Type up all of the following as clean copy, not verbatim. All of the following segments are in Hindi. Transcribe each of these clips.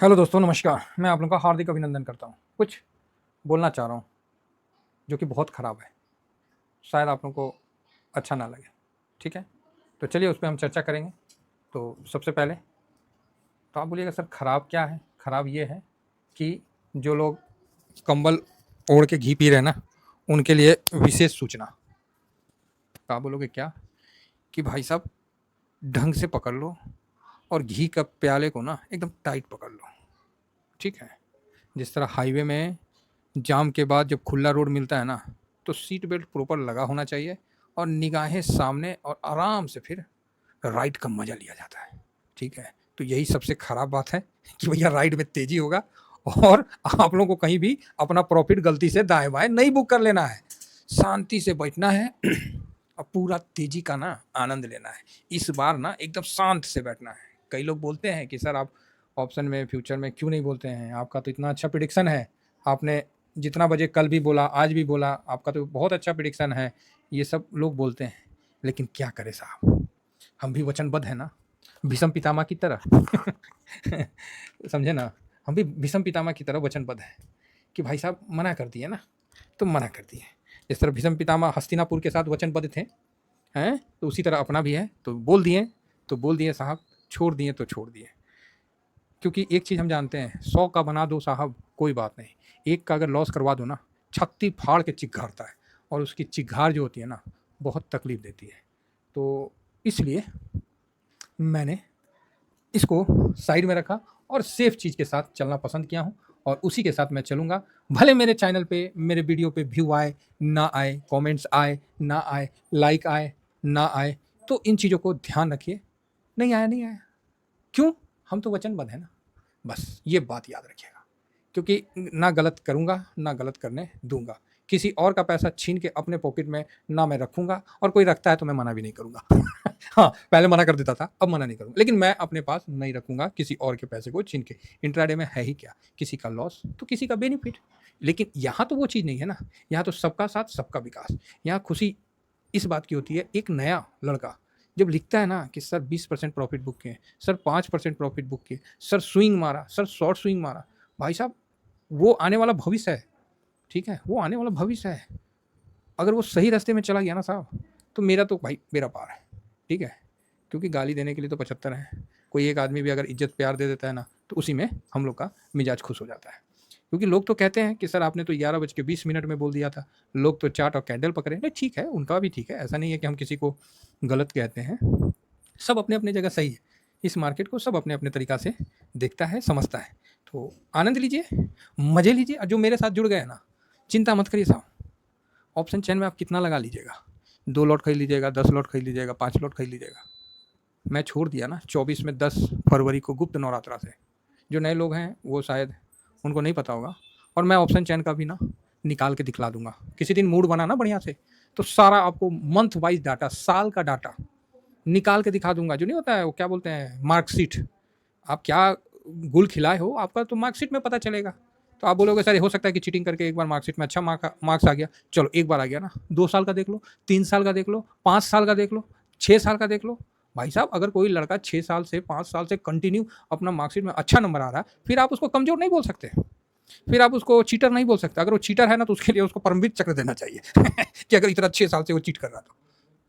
हेलो दोस्तों, नमस्कार। मैं आप लोगों का हार्दिक अभिनंदन करता हूँ। कुछ बोलना चाह रहा हूँ जो कि बहुत ख़राब है। शायद आप लोगों को अच्छा ना लगे, ठीक है? तो चलिए उस पे हम चर्चा करेंगे। तो सबसे पहले तो आप बोलिएगा, सर ख़राब क्या है? ख़राब ये है कि जो लोग कंबल ओढ़ के घी पी रहे हैं ना, उनके लिए विशेष सूचना। तो आप बोलोगे क्या? कि भाई साहब ढंग से पकड़ लो और घी का प्याले को ना एकदम टाइट पकड़ लो, ठीक है? जिस तरह हाईवे में जाम के बाद जब खुला रोड मिलता है ना, तो सीट बेल्ट प्रॉपर लगा होना चाहिए और निगाहें सामने, और आराम से फिर राइड का मज़ा लिया जाता है, ठीक है? तो यही सबसे ख़राब बात है कि भैया राइड में तेज़ी होगा और आप लोगों को कहीं भी अपना प्रॉफिट गलती से दाएँ-बाएँ नहीं बुक कर लेना है। शांति से बैठना है और पूरा तेज़ी का ना आनंद लेना है। इस बार ना एकदम शांत से बैठना है। कई लोग बोलते हैं कि सर आप ऑप्शन में फ्यूचर में क्यों नहीं बोलते हैं? आपका तो इतना अच्छा प्रेडिक्शन है। आपने जितना बजे कल भी बोला, आज भी बोला, आपका तो बहुत अच्छा प्रेडिक्शन है। ये सब लोग बोलते हैं। लेकिन क्या करें साहब? हम भी वचनबद्ध हैं ना, भीष्म पितामह की तरह। समझे ना? हम भी भीष्म पितामह की तरह वचनबद्ध हैं कि भाई साहब मना कर दिए ना, तो मना कर दिए। जिस तरह भीष्म पितामह हस्तिनापुर के साथ वचनबद्ध थे, हैं? तो उसी तरह अपना भी है, तो बोल दिए साहब, छोड़ दिए तो छोड़ दिए। क्योंकि एक चीज़ हम जानते हैं, 100 का बना दो साहब कोई बात नहीं, एक का अगर लॉस करवा दो ना, छत्ती फाड़ के चिघाड़ता है, और उसकी चिघाड़ जो होती है ना, बहुत तकलीफ देती है। तो इसलिए मैंने इसको साइड में रखा और सेफ चीज़ के साथ चलना पसंद किया हूँ, और उसी के साथ मैं चलूँगा। भले मेरे चैनल पे, मेरे वीडियो पे व्यू आए, ना आए, कमेंट्स आए, ना आए, लाइक आए, ना आए, तो इन चीज़ों को ध्यान रखिए। नहीं आया, नहीं आया। क्यों? हम तो वचनबद्ध हैं ना। बस ये बात याद रखिएगा, क्योंकि ना गलत करूँगा, ना गलत करने दूँगा। किसी और का पैसा छीन के अपने पॉकेट में ना मैं रखूँगा, और कोई रखता है तो मैं मना भी नहीं करूँगा। हाँ, पहले मना कर देता था, अब मना नहीं करूँगा। लेकिन मैं अपने पास नहीं रखूँगा किसी और के पैसे को छीन के। इंट्राडे में है ही क्या? किसी का लॉस तो किसी का बेनिफिट। लेकिन यहाँ तो वो चीज़ नहीं है ना, यहाँ तो सबका साथ, सबका विकास। यहाँ खुशी इस बात की होती है, एक नया लड़का जब लिखता है ना कि सर 20% प्रॉफिट बुक किए, सर 5% प्रॉफिट बुक किए, सर स्विंग मारा, सर शॉर्ट स्विंग मारा। भाई साहब वो आने वाला भविष्य है, ठीक है? वो आने वाला भविष्य है। अगर वो सही रास्ते में चला गया ना साहब, तो मेरा तो भाई बेड़ा पार है, ठीक है? क्योंकि गाली देने के लिए तो 75 हैं। कोई एक आदमी भी अगर इज्जत प्यार दे देता है ना, तो उसी में हम लोग का मिजाज खुश हो जाता है। क्योंकि लोग तो कहते हैं कि सर आपने तो 11:20 में बोल दिया था, लोग तो चाट और कैंडल पकड़े। नहीं, ठीक है, उनका भी ठीक है, ऐसा नहीं है कि हम किसी को गलत कहते हैं। सब अपने अपने जगह सही है। इस मार्केट को सब अपने अपने तरीका से देखता है, समझता है। तो आनंद लीजिए, मज़े लीजिए, और जो मेरे साथ जुड़ गए हैं ना, चिंता मत करिए साहब। ऑप्शन चेन में आप कितना लगा लीजिएगा? 2 लॉट खरीद लीजिएगा, 10 लॉट खरीद लीजिएगा, 5 लॉट खरीद लीजिएगा। मैं छोड़ दिया ना 24 में 10 फरवरी को गुप्त नवरात्रा से। जो नए लोग हैं वो शायद उनको नहीं पता होगा, और मैं ऑप्शन चैन का भी ना निकाल के दिखला दूंगा। किसी दिन मूड बना ना बढ़िया से, तो सारा आपको मंथ वाइज डाटा, साल का डाटा निकाल के दिखा दूंगा। जो नहीं होता है वो क्या बोलते हैं, मार्कशीट। आप क्या गुल खिलाए हो, आपका तो मार्कशीट में पता चलेगा। तो आप बोलोगे सर हो सकता है कि चीटिंग करके एक बार मार्कशीट में अच्छा मार्क्स आ गया। चलो एक बार आ गया ना, 2 साल का देख लो, 3 साल का देख लो, 5 साल का देख लो, 6 साल का देख लो। भाई साहब अगर कोई लड़का 6 साल से 5 साल से कंटिन्यू अपना मार्कशीट में अच्छा नंबर आ रहा है, फिर आप उसको कमजोर नहीं बोल सकते, फिर आप उसको चीटर नहीं बोल सकते। अगर वो चीटर है ना, तो उसके लिए उसको परमवीर चक्र देना चाहिए कि अगर इतना 6 साल से वो चीट कर रहा था,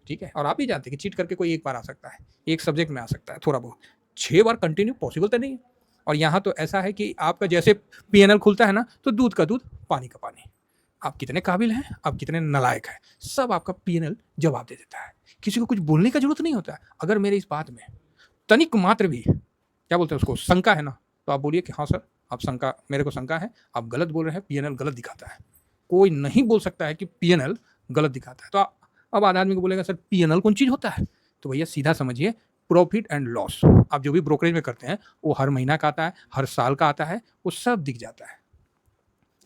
ठीक है? और आप ही जानते हैं कि चीट करके कोई एक बार आ सकता है, एक सब्जेक्ट में आ सकता है थोड़ा बहुत, 6 बार कंटिन्यू पॉसिबल तो नहीं है। और यहाँ तो ऐसा है कि आपका जैसे पीएनएल खुलता है ना, तो दूध का दूध, पानी का पानी। आप कितने काबिल हैं, आप कितने नालायक हैं, सब आपका पीएनएल जवाब दे देता है। किसी को कुछ बोलने का जरूरत नहीं होता है। अगर मेरे इस बात में तनिक मात्र भी, क्या बोलते हैं उसको, शंका है ना, तो आप बोलिए कि हाँ सर, आप शंका, मेरे को शंका है, आप गलत बोल रहे हैं, पीएनएल गलत दिखाता है। कोई नहीं बोल सकता है कि पीएनएल गलत दिखाता है। तो अब आदमी को बोलेगा सर पीएनएल कौन चीज़ होता है, तो भैया सीधा समझिए, प्रॉफिट एंड लॉस। आप जो भी ब्रोकरेज में करते हैं वो हर महीना का आता है, हर साल का आता है, वो सब दिख जाता है।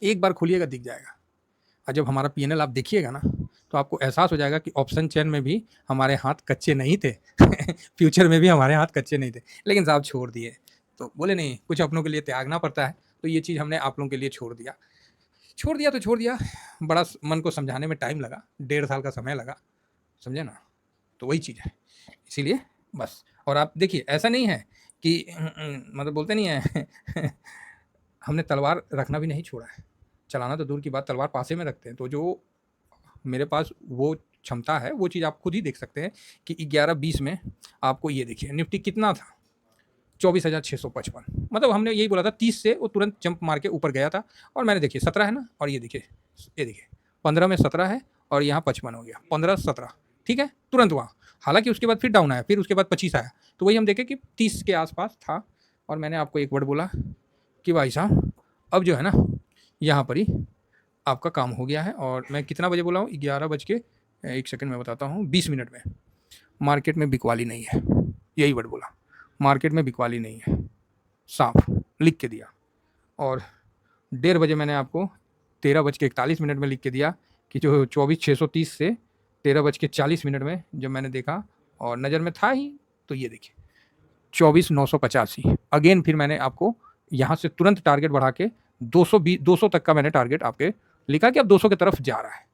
एक बार खोलिएगा दिख जाएगा। और जब हमारा पीएनएल आप देखिएगा ना, तो आपको एहसास हो जाएगा कि ऑप्शन चेन में भी हमारे हाथ कच्चे नहीं थे फ्यूचर में भी हमारे हाथ कच्चे नहीं थे, लेकिन साहब छोड़ दिए। तो बोले नहीं, कुछ अपनों के लिए त्यागना पड़ता है, तो ये चीज़ हमने आप लोगों के लिए छोड़ दिया। छोड़ दिया तो छोड़ दिया। बड़ा मन को समझाने में टाइम लगा, 1.5 साल का समय लगा, समझे ना? तो वही चीज़ है, इसीलिए बस। और आप देखिए, ऐसा नहीं है कि मतलब बोलते नहीं है हमने तलवार रखना भी नहीं छोड़ा है, चलाना तो दूर की बात, तलवार पासे में रखते हैं। तो जो मेरे पास वो क्षमता है, वो चीज़ आप खुद ही देख सकते हैं कि 11:20 में आपको ये देखिए निफ्टी कितना था, 24,655। मतलब हमने यही बोला था 30 से वो तुरंत जंप मार के ऊपर गया था, और मैंने देखिए 17 है ना, और ये देखिए 15 में 17 है, और यहाँ 55 हो गया, 15-17, ठीक है, तुरंत वहाँ। हालांकि उसके बाद फिर डाउन आया, फिर उसके बाद 25 आया, तो वही हम देखें कि 30 के आसपास था। और मैंने आपको एक वर्ड बोला कि भाई साहब अब जो है ना, यहाँ पर ही आपका काम हो गया है। और मैं कितना बजे बोला हूँ, 11 बज के 1 सेकंड में बताता हूँ, 20 मिनट में। मार्केट में बिकवाली नहीं है, यही वर्ड बोला, मार्केट में बिकवाली नहीं है, साफ लिख के दिया। और 1:30 बजे मैंने आपको 13:41 में लिख के दिया कि जो 24,630 से 13:40 में जब मैंने देखा और नज़र में था ही, तो ये देखिए 24,985। अगेन फिर मैंने आपको यहाँ से तुरंत टारगेट बढ़ा के 200 तक का मैंने टारगेट आपके लिखा कि अब 200 की तरफ जा रहा है,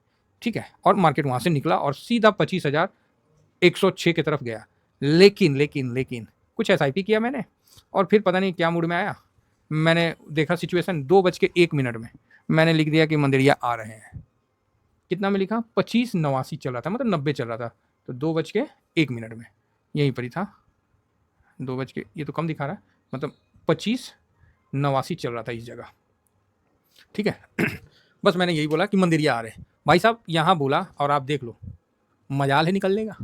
ठीक है। और मार्केट वहाँ से निकला और सीधा 25,106 की तरफ गया। लेकिन कुछ SIP किया मैंने, और फिर पता नहीं क्या मूड में आया, मैंने देखा सिचुएशन 2:01 में मैंने लिख दिया कि मंदिरिया आ रहे हैं। कितना में लिखा, 25,89 चल रहा था, मतलब 90 चल रहा था। तो 2:01 में यहीं पर ही था, 2 ये तो कम दिखा रहा है, मतलब 25,89 चल रहा था इस जगह, ठीक है। बस मैंने यही बोला कि मंदिरिया आ रहे हैं भाई साहब, यहाँ बोला और आप देख लो, मजाल है निकल लेगा।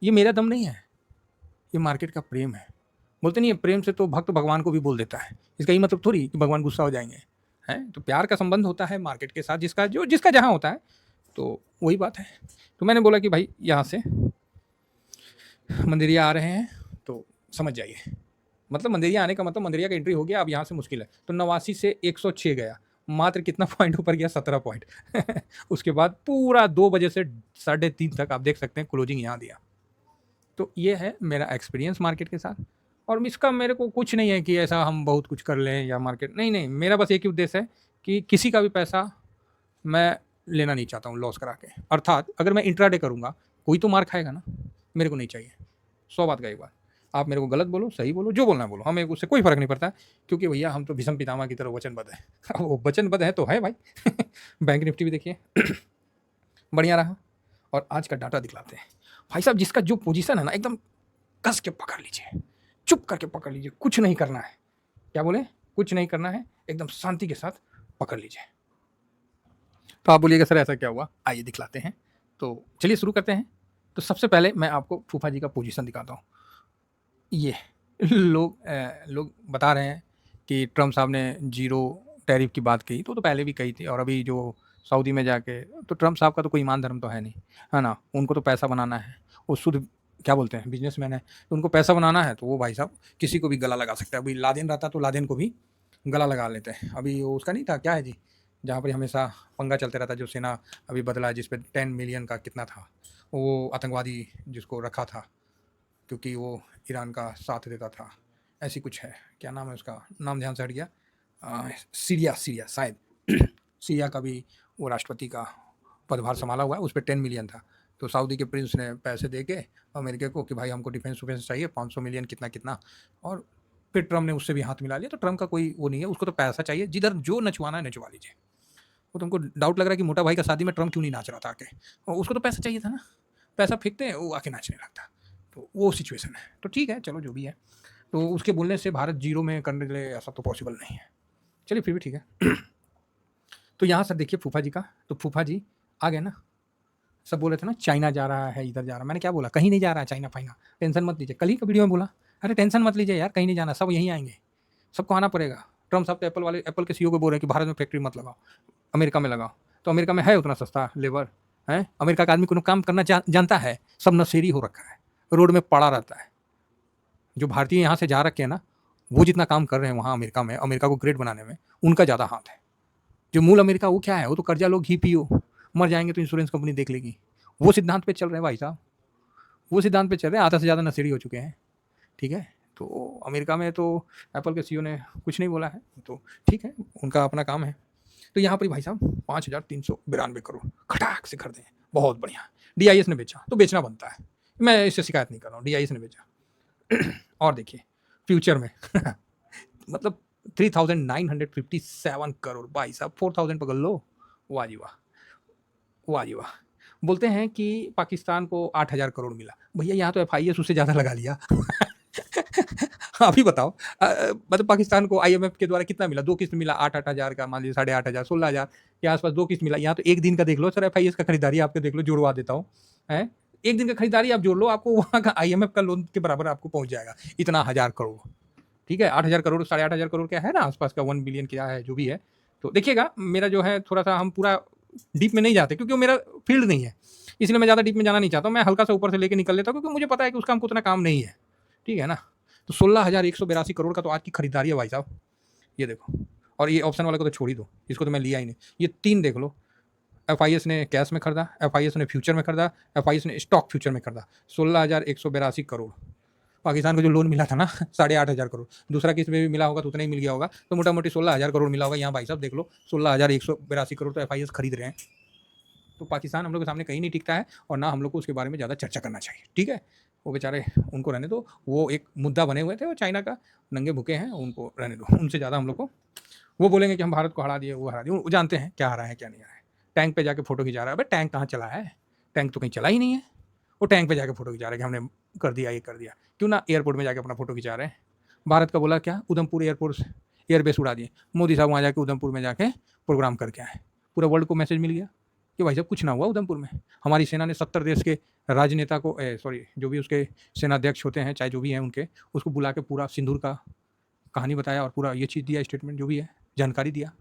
ये मेरा दम नहीं है, ये मार्केट का प्रेम है। बोलते नहीं है प्रेम से तो भक्त भगवान को भी बोल देता है, इसका ही मतलब थोड़ी कि भगवान गुस्सा हो जाएंगे, हैं। तो प्यार का संबंध होता है मार्केट के साथ, जिसका जहाँ होता है, तो वही बात है। तो मैंने बोला कि भाई यहाँ से मंदिरिया आ रहे हैं, तो समझ जाइए, मतलब मंदिरिया आने का मतलब मंदिरिया का एंट्री हो गया, अब यहाँ से मुश्किल है। तो 89 से 106 गया, मात्र कितना पॉइंट ऊपर गया, 17 पॉइंट। उसके बाद पूरा 2 बजे से 3:30 तक आप देख सकते हैं क्लोजिंग यहाँ दिया। तो ये है मेरा एक्सपीरियंस मार्केट के साथ। और इसका मेरे को कुछ नहीं है कि ऐसा हम बहुत कुछ कर लें या मार्केट, नहीं, मेरा बस एक ही उद्देश्य है कि किसी का भी पैसा मैं लेना नहीं चाहता हूँ लॉस करा के। अर्थात अगर मैं इंट्राडे करूँगा, कोई तो मार खाएगा ना, मेरे को नहीं चाहिए। 100 बात का एक बात, आप मेरे को गलत बोलो, सही बोलो, जो बोलना है बोलो, हमें उससे कोई फर्क नहीं पड़ता, क्योंकि भैया हम तो भीष्म पितामह की तरह वचनबद्ध है। अब वो वचनबद्ध है तो है भाई। बैंक निफ्टी भी देखिए बढ़िया रहा। और आज का डाटा दिखलाते हैं भाई साहब, जिसका जो पोजीशन है ना, एकदम कस के पकड़ लीजिए, चुप करके पकड़ लीजिए, कुछ नहीं करना है। क्या बोले, कुछ नहीं करना है, एकदम शांति के साथ पकड़ लीजिए। तो आप बोलिएगा सर ऐसा क्या हुआ, आइए दिखलाते हैं। तो चलिए शुरू करते हैं। तो सबसे पहले मैं आपको फूफा जी का पोजीशन दिखाता हूँ। ये लोग बता रहे हैं कि ट्रम्प साहब ने जीरो टैरिफ की बात कही, तो पहले भी कही थी। और अभी जो सऊदी में जाके, तो ट्रम्प साहब का तो कोई ईमान धर्म तो है नहीं, है ना। उनको तो पैसा बनाना है, वो शुद्ध क्या बोलते हैं बिजनेसमैन है, तो उनको पैसा बनाना है, तो वो भाई साहब किसी को भी गला लगा सकता है। अभी लादेन रहता तो लादेन को भी गला लगा लेते हैं। अभी वो उसका नहीं था, क्या है जी, जहाँ पर हमेशा पंगा चलते रहता, जो सेना अभी बदला, जिस पर 10 मिलियन का कितना था, वो आतंकवादी जिसको रखा था क्योंकि वो ईरान का साथ देता था, ऐसी कुछ है, क्या नाम है उसका, नाम ध्यान से हट गया। सीरिया शायद। सीरिया का भी वो राष्ट्रपति का पदभार संभाला हुआ है, उस पर 10 मिलियन था। तो सऊदी के प्रिंस ने पैसे दे के अमेरिका को कि भाई हमको डिफेंस चाहिए 500 मिलियन कितना, और फिर ट्रम्प ने उससे भी हाथ मिला लिया। तो ट्रम्प का कोई वो नहीं है, उसको तो पैसा चाहिए, जिधर जो नचवाना है नचवा लीजिए। वो तुमको डाउट लग रहा है कि मोटा भाई का शादी में ट्रम्प क्यों नहीं नाच रहा था आके, और उसको तो पैसा चाहिए था ना, पैसा फेंकते हैं वो आके नाचने लगता। तो वो सिचुएशन है। तो ठीक है, चलो जो भी है, तो उसके बोलने से भारत जीरो में करने के लिए ऐसा तो पॉसिबल नहीं है, चलिए फिर भी ठीक है। तो यहाँ सर देखिए फूफा जी का, तो फूफा जी आ गए ना। सब बोले थे ना चाइना जा रहा है, इधर जा रहा है, मैंने क्या बोला, कहीं नहीं जा रहा है चाइना फाइना, टेंशन मत लीजिए। कल ही का वीडियो में बोला, अरे टेंशन मत लीजिए यार, कहीं नहीं जाना, सब यहीं आएंगे, सबको आना पड़ेगा। ट्रम्प साहब तो एप्पल के CEO को बोल रहे हैं कि भारत में फैक्ट्री मत लगाओ, अमेरिका में लगाओ। तो अमेरिका में है उतना सस्ता लेबर है, अमेरिका का आदमी को काम करना जानता है, सब नशेरी हो रखा है, रोड में पड़ा रहता है। जो भारतीय यहाँ से जा रखे हैं ना, वो जितना काम कर रहे हैं वहाँ अमेरिका में, अमेरिका को ग्रेट बनाने में उनका ज़्यादा हाथ है। जो मूल अमेरिका वो क्या है, वो तो कर्जा लो घी पियो, मर जाएंगे तो इंश्योरेंस कंपनी देख लेगी। वो सिद्धांत पे चल रहे हैं भाई साहब, वो सिद्धांत पे चल रहे हैं, आधा से ज़्यादा नशेड़ी हो चुके हैं, ठीक है। तो अमेरिका में तो एप्पल के CEO ने कुछ नहीं बोला है, तो ठीक है, उनका अपना काम है। तो यहाँ पर भाई साहब 5,392 करोड़ खटाक से खरीदे हैं, बहुत बढ़िया। DIS ने बेचा तो बेचना बनता है, मैं इससे शिकायत नहीं कर रहा हूँ, DIS ने बेचा। और देखिए फ्यूचर में मतलब 3,957 करोड़, भाई साहब 4,000 पकड़ लो। वाह जी वाह, वाह जी वाह। बोलते हैं कि पाकिस्तान को 8,000 करोड़ मिला, भैया यहाँ तो FIS उससे ज़्यादा लगा लिया। अभी बताओ, मतलब पाकिस्तान को IMF के द्वारा कितना मिला? 2 किस्त मिला 8-8 हज़ार का, मान लीजिए 8,500 16,000 के आसपास 2 किस्त मिला। यहाँ तो एक दिन का देख लो सर, FIS का खरीदारी आपके देख लो, जुड़वा देता हूँ, हैं? एक दिन का खरीदारी आप जोड़ लो, आपको वहाँ का IMF का लोन के बराबर आपको पहुँच जाएगा, इतना 1,000 करोड़। ठीक है, 8,000 करोड़ 8,500 करोड़ क्या है ना, आसपास का 1 बिलियन क्या है, जो भी है। तो देखिएगा, मेरा जो है थोड़ा सा, हम पूरा डीप में नहीं जाते क्योंकि वो मेरा फील्ड नहीं है, इसलिए मैं ज़्यादा डीप में जाना नहीं चाहता हूँ। मैं हल्का सा ऊपर से लेके निकल लेता हूँ क्योंकि मुझे पता है कि उसका हमको उतना काम नहीं है, ठीक है ना। तो 16,182 करोड़ का तो आज की खरीदारी है भाई साहब, ये देखो। और ये ऑप्शन वाले को तो छोड़ ही दो, इसको तो मैं लिया ही नहीं। ये 3 देख लो, FIS ने कैश में खरीदा, FIS ने फ्यूचर में खरीदा, FIS ने स्टॉक फ्यूचर में खरीदा। 16,182 करोड़। पाकिस्तान को जो लोन मिला था ना 8,500 करोड़, दूसरा किस में भी मिला होगा तो उतना ही मिल गया होगा, तो मोटा मोटी 16,000 करोड़ मिला होगा। यहाँ भाई साहब देख लो, 16,182 करोड़ तो FIS खरीद रहे हैं। तो पाकिस्तान हम लोग के सामने कहीं नहीं टिकता है, और ना हम लोग को उसके बारे में ज़्यादा चर्चा करना चाहिए, ठीक है। वो बेचारे, उनको रहने दो, वो एक मुद्दा बने हुए थे, वो चाइना का नंगे भूखे हैं, उनको रहने दो। उनसे ज़्यादा हम लोग को, वो बोलेंगे कि हम भारत को हरा दिए, वो हरा दिए, वो जानते हैं क्या हरा है क्या नहीं हरा है। टैंक पे जाके फोटो खिंचा रहा है, अबे टैंक कहाँ चला है? टैंक तो कहीं चला ही नहीं है। वो टैंक पे जाके फोटो खिंचा रहा है कि हमने कर दिया, ये कर दिया। क्यों ना एयरपोर्ट में जाके अपना फोटो खिंचा रहे हैं। भारत का बोला क्या, उधमपुर एयरपोर्ट एयरबेस उड़ा दिए। मोदी साहब वहाँ जाके उधमपुर में जाके प्रोग्राम करके आए, पूरा वर्ल्ड को मैसेज मिल गया कि भाई साहब कुछ ना हुआ उधमपुर में। हमारी सेना ने 70 देश के राजनेता को, सॉरी, जो भी उसके सेनाध्यक्ष होते हैं, चाहे जो भी हैं उनके, उसको बुला के पूरा सिंदूर का कहानी बताया और पूरा ये चीज़ दिया, स्टेटमेंट जो भी है, जानकारी दिया।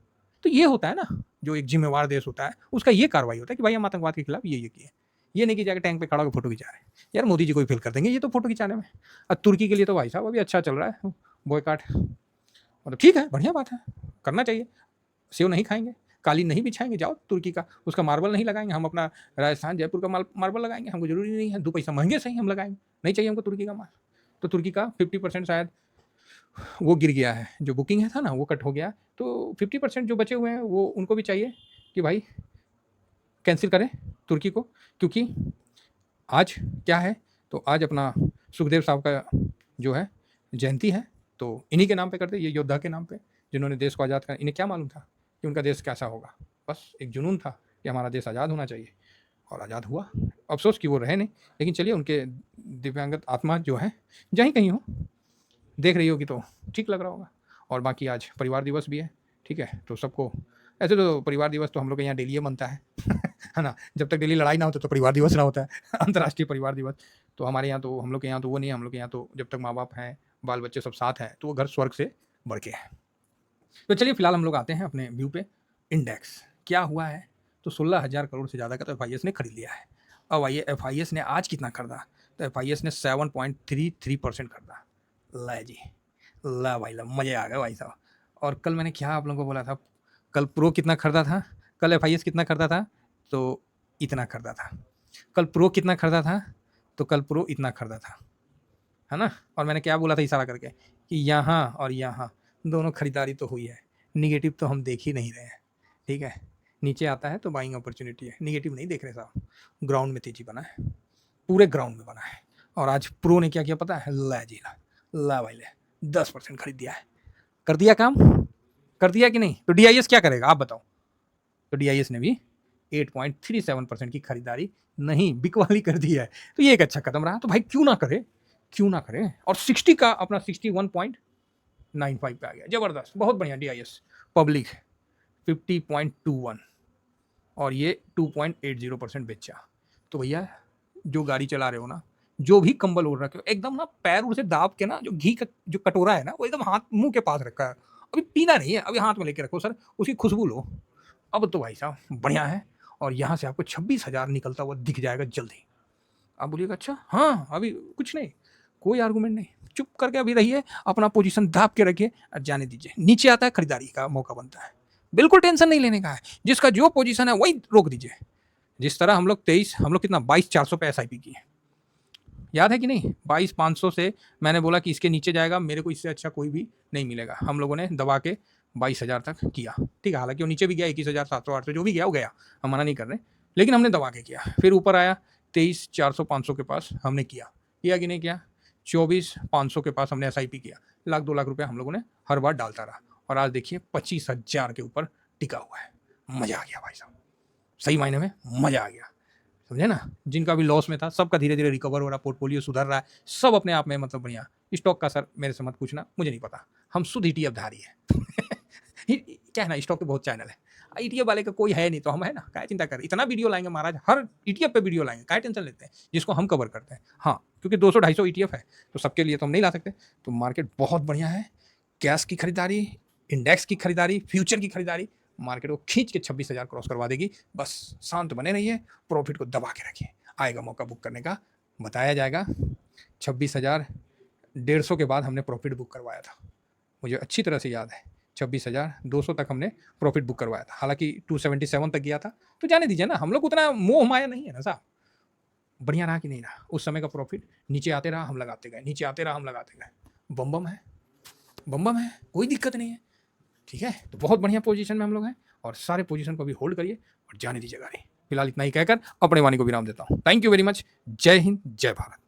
तो ये होता है ना, जो एक जिम्मेवार देश होता है उसका ये कार्रवाई होता है कि भाई हम आतंकवाद के खिलाफ ये किए। ये नहीं कि जाके टैंक पे खड़ा होकर फोटो खिंचा रहे हैं। यार मोदी जी को भी फेल कर देंगे ये तो फोटो खिंचाने में। और तुर्की के लिए तो भाई साहब अभी अच्छा चल रहा है बॉयकाट, मतलब ठीक है, बढ़िया बात है, करना चाहिए। सेव नहीं खाएंगे, कालीन नहीं बिछाएंगे, जाओ तुर्की का, उसका मार्बल नहीं लगाएंगे, हम अपना राजस्थान जयपुर का मार्बल लगाएंगे, हमको जरूरी नहीं है, 2 पैसा महंगे सही हम लगाएंगे, नहीं चाहिए हमको तुर्की का माल। तो तुर्की का 50% शायद वो गिर गया है, जो बुकिंग है था ना वो कट हो गया, तो 50% जो बचे हुए हैं वो उनको भी चाहिए कि भाई कैंसिल करें तुर्की को। क्योंकि आज क्या है, तो आज अपना सुखदेव साहब का जो है जयंती है, तो इन्हीं के नाम पे करते, ये योद्धा के नाम पे, जिन्होंने देश को आज़ाद करा। इन्हें क्या मालूम था कि उनका देश कैसा होगा, बस एक जुनून था कि हमारा देश आज़ाद होना चाहिए, और आज़ाद हुआ। अफसोस कि वो रहे नहीं, लेकिन चलिए उनके दिव्यांगत आत्मा जो है जहीं कहीं हो, देख रही होगी तो ठीक लग रहा होगा। और बाकी आज परिवार दिवस भी है, ठीक है, तो सबको, ऐसे तो परिवार दिवस तो हम लोग के यहाँ डेली बनता है है ना, जब तक डेली लड़ाई ना होता तो परिवार दिवस ना होता है अंतर्राष्ट्रीय परिवार दिवस। तो हमारे यहाँ तो, हम लोग के यहाँ तो वो नहीं है, हम लोग के यहाँ तो जब तक माँ बाप हैं, बाल बच्चे सब साथ हैं, तो वो घर स्वर्ग से बढ़ के है। तो चलिए फिलहाल हम लोग आते हैं अपने व्यू पे। इंडेक्स क्या हुआ है, तो 16,000 करोड़ से ज़्यादा का तो FIS ने खरीद लिया है। अब आइए FIS ने आज कितना खरीदा, तो FIS ने 7.33% खरीदा। ला जी, ला भाई ला, मज़े आ गए भाई साहब। और कल मैंने क्या आप लोगों को बोला था, कल प्रो कितना खरीदा था, कल FIS कितना खरीदा था, तो इतना खरीदा था। कल प्रो कितना खरीदा था, तो कल प्रो इतना खरीदा था, है ना। और मैंने क्या बोला था इशारा करके, कि यहाँ और यहाँ दोनों खरीदारी तो हुई है, निगेटिव तो हम देख ही नहीं रहे हैं, ठीक है। नीचे आता है तो बाइंग अपॉर्चुनिटी है, निगेटिव नहीं देख रहे साहब, ग्राउंड में तेजी बना है, पूरे ग्राउंड में बना है। और आज प्रो ने क्या किया पता है, ला जी ला भाई ले, 10% खरीद दिया है, कर दिया काम, कर दिया कि नहीं। तो DIS क्या करेगा आप बताओ, तो DIS ने भी 8.37% की खरीदारी नहीं बिकवाली कर दी है। तो ये एक अच्छा कदम रहा, तो भाई क्यों ना करे, क्यों ना करे। और 60 का अपना 61.95 पे आ गया, जबरदस्त, बहुत बढ़िया। DIS पब्लिक 50.21 और ये 2.80% बेचा। तो भैया जो गाड़ी चला रहे हो ना, जो भी कंबल ओढ़ रखे हो, एकदम ना पैर उड़ से दाब के ना, जो घी का जो कटोरा है ना, वो एकदम हाथ मुंह के पास रखा है, अभी पीना नहीं है, अभी हाथ में लेके रखो सर, उसकी खुशबू लो। अब तो भाई साहब बढ़िया है। और यहाँ से आपको 26,000 निकलता हुआ दिख जाएगा जल्दी। आप बोलिएगा अच्छा, हाँ अभी कुछ नहीं, कोई आर्गूमेंट नहीं, चुप करके अभी रहिए, अपना पोजीशन दाब के रखिए और जाने दीजिए। नीचे आता है खरीदारी का मौका बनता है, बिल्कुल टेंशन नहीं लेने का है, जिसका जो पोजीशन है वही रोक दीजिए। जिस तरह हम लोग कितना 22,400 पे SIP की है, याद है कि नहीं। 22,500 से मैंने बोला कि इसके नीचे जाएगा, मेरे को इससे अच्छा कोई भी नहीं मिलेगा। हम लोगों ने दबा के 22,000 तक किया, ठीक है। हालांकि वो नीचे भी गया 21,700 800 जो भी गया वो गया, हम मना नहीं कर रहे, लेकिन हमने दबा के किया। फिर ऊपर आया 23,400 500 के पास हमने किया कि नहीं किया। 24,500 के पास हमने SIP किया, 1,00,000-2,00,000 रुपया हम लोगों ने हर बार डालता रहा, और आज देखिए 25,000 के ऊपर टिका हुआ है। मजा आ गया भाई साहब, सही मायने में मजा आ गया, समझे ना। जिनका भी लॉस में था सबका धीरे धीरे रिकवर हो रहा, पोर्टफोलियो सुधर रहा है, सब अपने आप में मतलब बढ़िया। स्टॉक का सर मेरे से मत पूछना, मुझे नहीं पता, हम शुद्ध ETF धारी है। क्या है ना, स्टॉक के बहुत चैनल है, ETF वाले का कोई है नहीं, तो हम है ना, क्या चिंता कर, इतना वीडियो लाएंगे महाराज, हर ETF पे वीडियो लाएंगे, क्या टेंशन लेते हैं, जिसको हम कवर करते हैं। हाँ, क्योंकि 200-250 ETF है, तो सबके लिए तो हम नहीं ला सकते। तो मार्केट बहुत बढ़िया है, कैश की खरीदारी, इंडेक्स की खरीदारी, फ्यूचर की खरीदारी मार्केट को खींच के 26,000 क्रॉस करवा देगी। बस शांत बने रहिए, प्रॉफिट को दबा के रखिए, आएगा मौका बुक करने का, बताया जाएगा। 26,150 के बाद हमने प्रॉफिट बुक करवाया था, मुझे अच्छी तरह से याद है, 26,200 तक हमने प्रॉफिट बुक करवाया था, हालांकि 277 तक गया था, तो जाने दीजिए ना, हम लोग उतना मोह माया नहीं है ना साहब। बढ़िया रहा कि नहीं रहा, उस समय का प्रॉफिट नीचे आते रहा, हम लगाते गए, नीचे आते रहा, हम लगाते गए, बम बम है, बम बम है, कोई दिक्कत नहीं है, ठीक है। तो बहुत बढ़िया पोजीशन में हम लोग हैं, और सारे पोजीशन को भी होल्ड करिए और जाने दीजिए गाड़ी। फिलहाल इतना ही कहकर अपने वाणी को विराम देता हूँ। थैंक यू वेरी मच, जय हिंद, जय भारत।